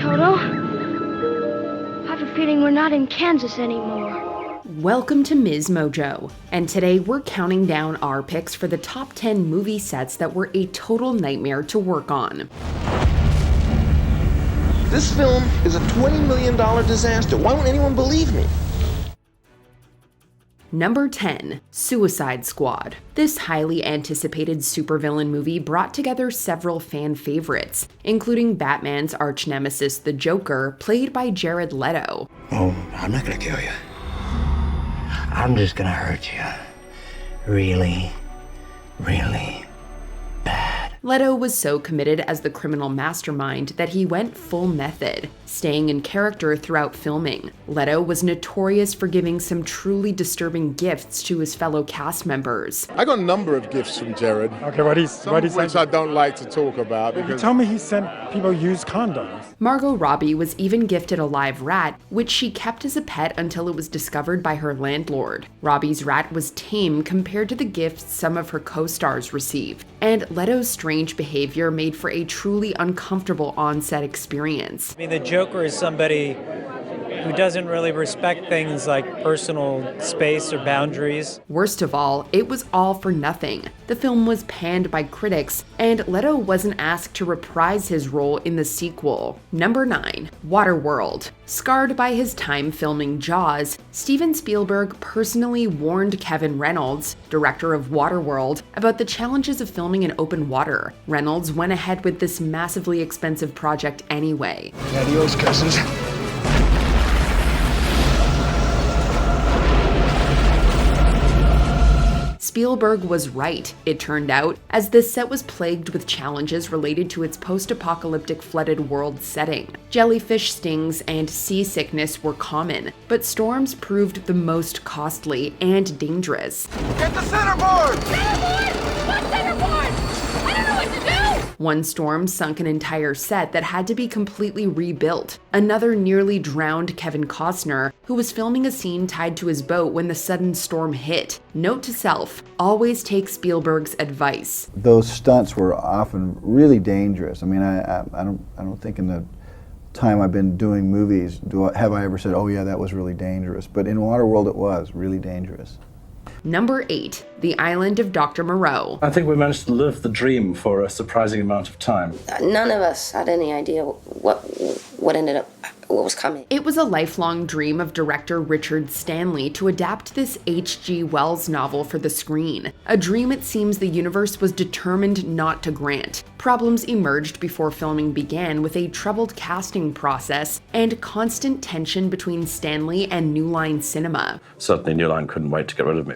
Toto. I have a feeling we're not in Kansas anymore. Welcome to MsMojo, and today we're counting down our picks for the top 10 movie sets that were a total nightmare to work on. This film is a $20 million disaster. Why won't anyone believe me? Number 10, Suicide Squad. This highly anticipated supervillain movie brought together several fan favorites, including Batman's arch-nemesis the Joker, played by Jared Leto. Oh, I'm not gonna kill you. I'm just gonna hurt you. Really, really bad. Leto was so committed as the criminal mastermind that he went full method, staying in character throughout filming. Leto was notorious for giving some truly disturbing gifts to his fellow cast members. I got a number of gifts from Jared. Okay, Which I don't like to talk about. You tell me he sent people used condoms. Margot Robbie was even gifted a live rat, which she kept as a pet until it was discovered by her landlord. Robbie's rat was tame compared to the gifts some of her co-stars received, and Leto's strange behavior made for a truly uncomfortable on-set experience. I mean, the Joker is somebody who doesn't really respect things like personal space or boundaries. Worst of all, it was all for nothing. The film was panned by critics, and Leto wasn't asked to reprise his role in the sequel. Number 9, Waterworld. Scarred by his time filming Jaws, Steven Spielberg personally warned Kevin Reynolds, director of Waterworld, about the challenges of filming in open water. Reynolds went ahead with this massively expensive project anyway. Adios, cousins. Spielberg was right, it turned out, as this set was plagued with challenges related to its post-apocalyptic flooded world setting. Jellyfish stings and seasickness were common, but storms proved the most costly and dangerous. Get the centerboard! Centerboard! What centerboard? I don't know what to do! One storm sunk an entire set that had to be completely rebuilt. Another nearly drowned Kevin Costner, who was filming a scene tied to his boat when the sudden storm hit. Note to self, always take Spielberg's advice. Those stunts were often really dangerous. I mean, I don't think in the time I've been doing movies have I ever said, oh yeah, that was really dangerous. But in Waterworld it was really dangerous. Number 8, The Island of Dr. Moreau. I think we managed to live the dream for a surprising amount of time. None of us had any idea what was coming. It was a lifelong dream of director Richard Stanley to adapt this H.G. Wells novel for the screen, a dream it seems the universe was determined not to grant. Problems emerged before filming began, with a troubled casting process and constant tension between Stanley and New Line Cinema. Certainly New Line couldn't wait to get rid of me.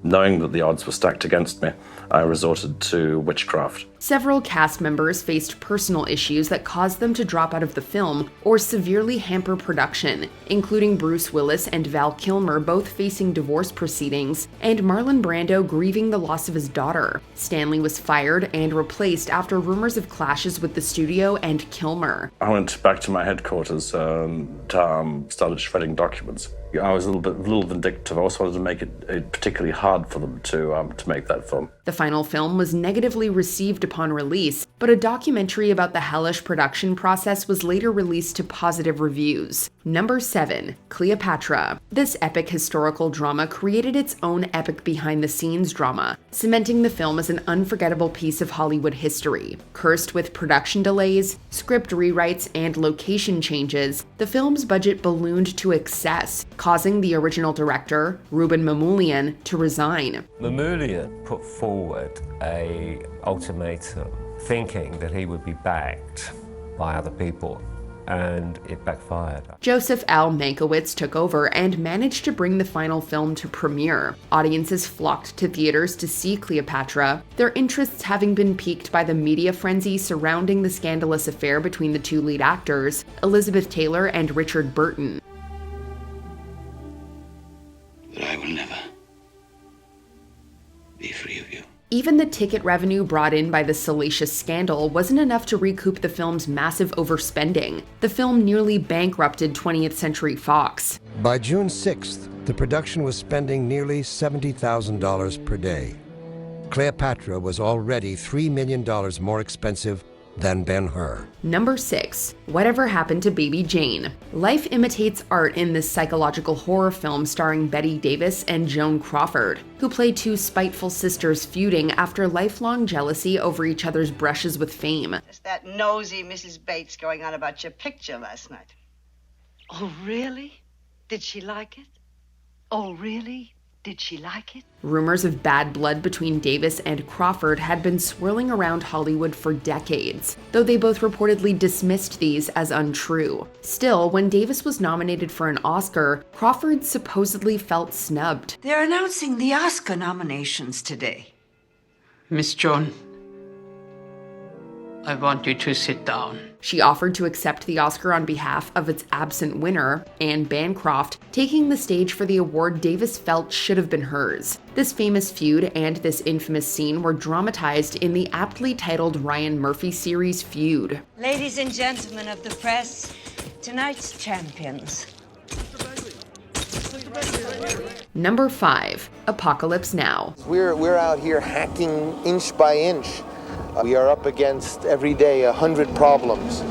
Knowing that the odds were stacked against me, I resorted to witchcraft. Several cast members faced personal issues that caused them to drop out of the film or severely hamper production, including Bruce Willis and Val Kilmer both facing divorce proceedings, and Marlon Brando grieving the loss of his daughter. Stanley was fired and replaced after rumors of clashes with the studio and Kilmer. I went back to my headquarters and started shredding documents. I was a little vindictive. I also wanted to make it particularly hard for them to make that film. The final film was negatively received upon release, but a documentary about the hellish production process was later released to positive reviews. Number 7, Cleopatra. This epic historical drama created its own epic behind-the-scenes drama, cementing the film as an unforgettable piece of Hollywood history. Cursed with production delays, script rewrites, and location changes, the film's budget ballooned to excess, causing the original director, Ruben Mamoulian, to resign. Mamoulian put forward an ultimatum, thinking that he would be backed by other people, and it backfired. Joseph L. Mankiewicz took over and managed to bring the final film to premiere. Audiences flocked to theaters to see Cleopatra, their interests having been piqued by the media frenzy surrounding the scandalous affair between the two lead actors, Elizabeth Taylor and Richard Burton. But I will never be free of you. Even the ticket revenue brought in by the salacious scandal wasn't enough to recoup the film's massive overspending. The film nearly bankrupted 20th Century Fox. By June 6th, the production was spending nearly $70,000 per day. Cleopatra was already $3 million more expensive than Ben-Hur. Number 6. Whatever Happened to Baby Jane? Life imitates art in this psychological horror film starring Bette Davis and Joan Crawford, who play two spiteful sisters feuding after lifelong jealousy over each other's brushes with fame. There's that nosy Mrs. Bates going on about your picture last night. Oh, really? Did she like it? Oh, really? Did she like it? Rumors of bad blood between Davis and Crawford had been swirling around Hollywood for decades, though they both reportedly dismissed these as untrue. Still, when Davis was nominated for an Oscar, Crawford supposedly felt snubbed. They're announcing the Oscar nominations today. Miss Joan, I want you to sit down. She offered to accept the Oscar on behalf of its absent winner, Anne Bancroft, taking the stage for the award Davis felt should have been hers. This famous feud and this infamous scene were dramatized in the aptly titled Ryan Murphy series Feud. Ladies and gentlemen of the press, tonight's champions. Number 5. Apocalypse Now. We're out here hacking inch by inch. We are up against, every day, 100 problems.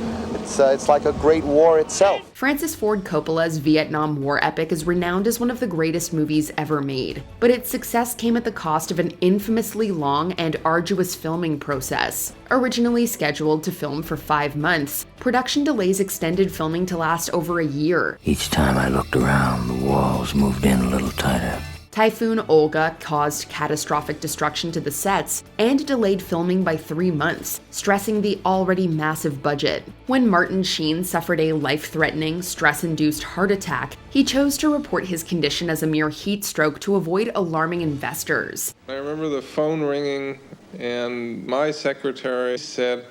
It's like a great war itself. Francis Ford Coppola's Vietnam War epic is renowned as one of the greatest movies ever made, but its success came at the cost of an infamously long and arduous filming process. Originally scheduled to film for 5 months, production delays extended filming to last over a year. Each time I looked around, the walls moved in a little tighter. Typhoon Olga caused catastrophic destruction to the sets and delayed filming by 3 months, stressing the already massive budget. When Martin Sheen suffered a life-threatening, stress-induced heart attack, he chose to report his condition as a mere heat stroke to avoid alarming investors. I remember the phone ringing, and my secretary said,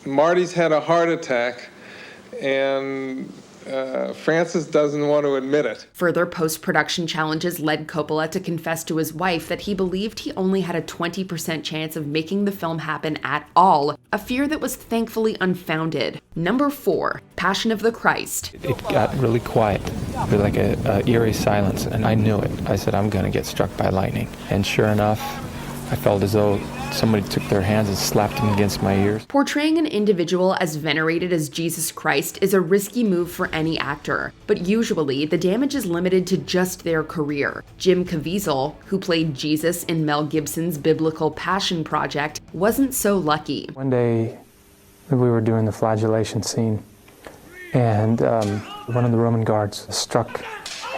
"Marty's had a heart attack, and Francis doesn't want to admit it." Further post-production challenges led Coppola to confess to his wife that he believed he only had a 20% chance of making the film happen at all, a fear that was thankfully unfounded. Number 4. Passion of the Christ. It got really quiet, like a eerie silence, and I knew it. I said, I'm going to get struck by lightning. And sure enough, I felt as though somebody took their hands and slapped them against my ears. Portraying an individual as venerated as Jesus Christ is a risky move for any actor, but usually the damage is limited to just their career. Jim Caviezel, who played Jesus in Mel Gibson's biblical Passion Project, wasn't so lucky. One day we were doing the flagellation scene, and one of the Roman guards struck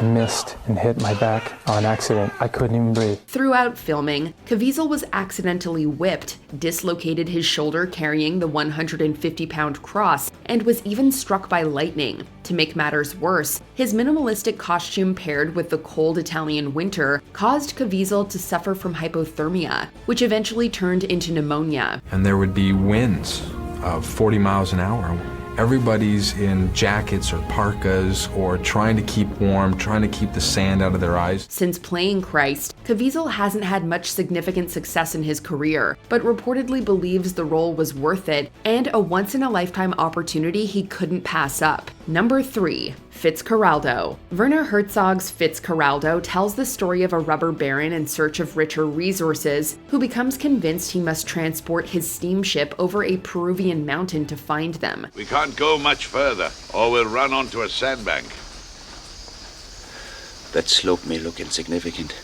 and missed and hit my back on accident. I couldn't even breathe. Throughout filming, Caviezel was accidentally whipped, dislocated his shoulder carrying the 150-pound cross, and was even struck by lightning. To make matters worse, his minimalistic costume paired with the cold Italian winter caused Caviezel to suffer from hypothermia, which eventually turned into pneumonia. And there would be winds of 40 miles an hour. Everybody's in jackets or parkas or trying to keep warm, trying to keep the sand out of their eyes. Since playing Christ, Caviezel hasn't had much significant success in his career, but reportedly believes the role was worth it and a once-in-a-lifetime opportunity he couldn't pass up. Number 3. Fitzcarraldo. Werner Herzog's Fitzcarraldo tells the story of a rubber baron in search of richer resources who becomes convinced he must transport his steamship over a Peruvian mountain to find them. We can't go much further, or we'll run onto a sandbank. That slope may look insignificant,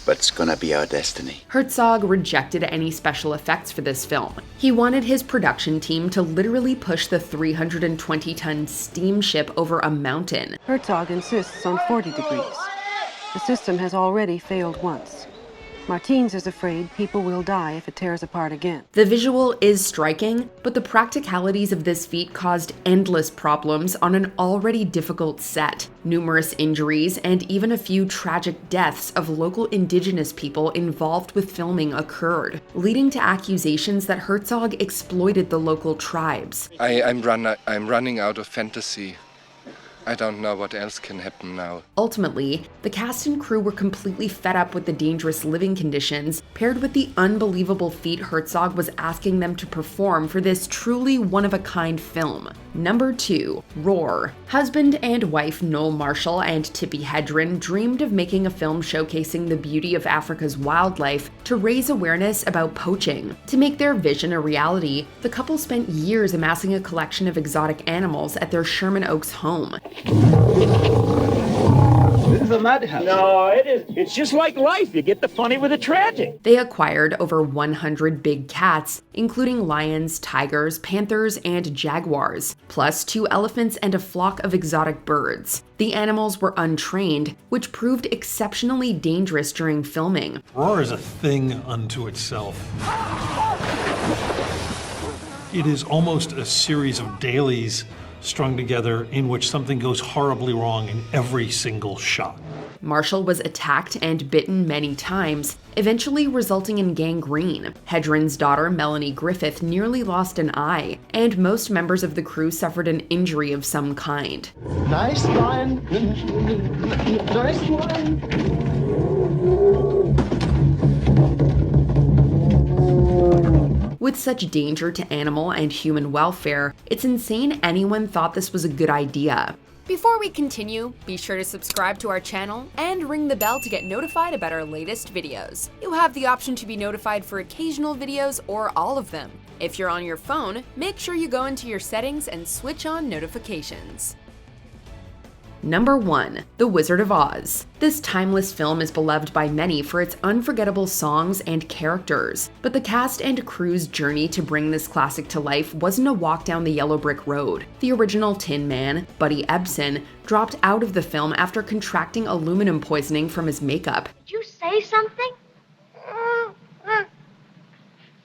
but it's gonna be our destiny. Herzog rejected any special effects for this film. He wanted his production team to literally push the 320-ton steamship over a mountain. Herzog insists on 40 degrees. The system has already failed once. Martins is afraid people will die if it tears apart again. The visual is striking, but the practicalities of this feat caused endless problems on an already difficult set. Numerous injuries and even a few tragic deaths of local indigenous people involved with filming occurred, leading to accusations that Herzog exploited the local tribes. I'm running out of fantasy. I don't know what else can happen now. Ultimately, the cast and crew were completely fed up with the dangerous living conditions, paired with the unbelievable feat Herzog was asking them to perform for this truly one-of-a-kind film. Number 2. Roar. Husband and wife Noel Marshall and Tippi Hedren dreamed of making a film showcasing the beauty of Africa's wildlife to raise awareness about poaching. To make their vision a reality, the couple spent years amassing a collection of exotic animals at their Sherman Oaks home. This is a madhouse. No, it is. It's just like life. You get the funny with the tragic. They acquired over 100 big cats, including lions, tigers, panthers, and jaguars, plus 2 elephants and a flock of exotic birds. The animals were untrained, which proved exceptionally dangerous during filming. Roar is a thing unto itself. It is almost a series of dailies strung together in which something goes horribly wrong in every single shot. Marshall was attacked and bitten many times, eventually resulting in gangrene. Hedren's daughter, Melanie Griffith, nearly lost an eye, and most members of the crew suffered an injury of some kind. Nice one. Nice one. With such danger to animal and human welfare, it's insane anyone thought this was a good idea. Before we continue, be sure to subscribe to our channel and ring the bell to get notified about our latest videos. You have the option to be notified for occasional videos or all of them. If you're on your phone, make sure you go into your settings and switch on notifications. Number 1. The Wizard of Oz. This timeless film is beloved by many for its unforgettable songs and characters, but the cast and crew's journey to bring this classic to life wasn't a walk down the yellow brick road. The original Tin Man, Buddy Ebsen, dropped out of the film after contracting aluminum poisoning from his makeup. Did you say something?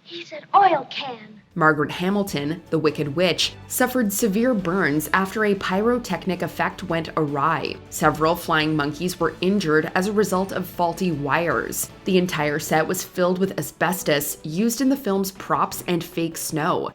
He said oil can. Margaret Hamilton, the Wicked Witch, suffered severe burns after a pyrotechnic effect went awry. Several flying monkeys were injured as a result of faulty wires. The entire set was filled with asbestos used in the film's props and fake snow.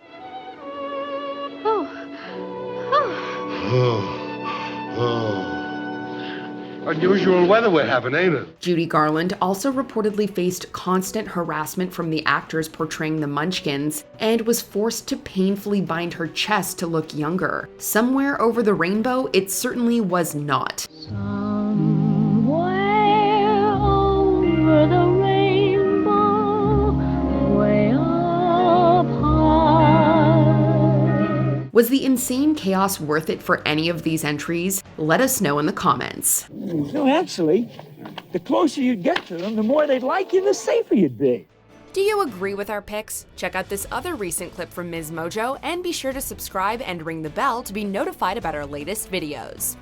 Unusual weather we're having, ain't it? Judy Garland also reportedly faced constant harassment from the actors portraying the Munchkins and was forced to painfully bind her chest to look younger. Somewhere over the rainbow, it certainly was not. Somewhere over the rainbow, way up high. Was the insane chaos worth it for any of these entries? Let us know in the comments. No, actually, the closer you get to them, the more they'd like you, the safer you'd be. Do you agree with our picks? Check out this other recent clip from MsMojo and be sure to subscribe and ring the bell to be notified about our latest videos.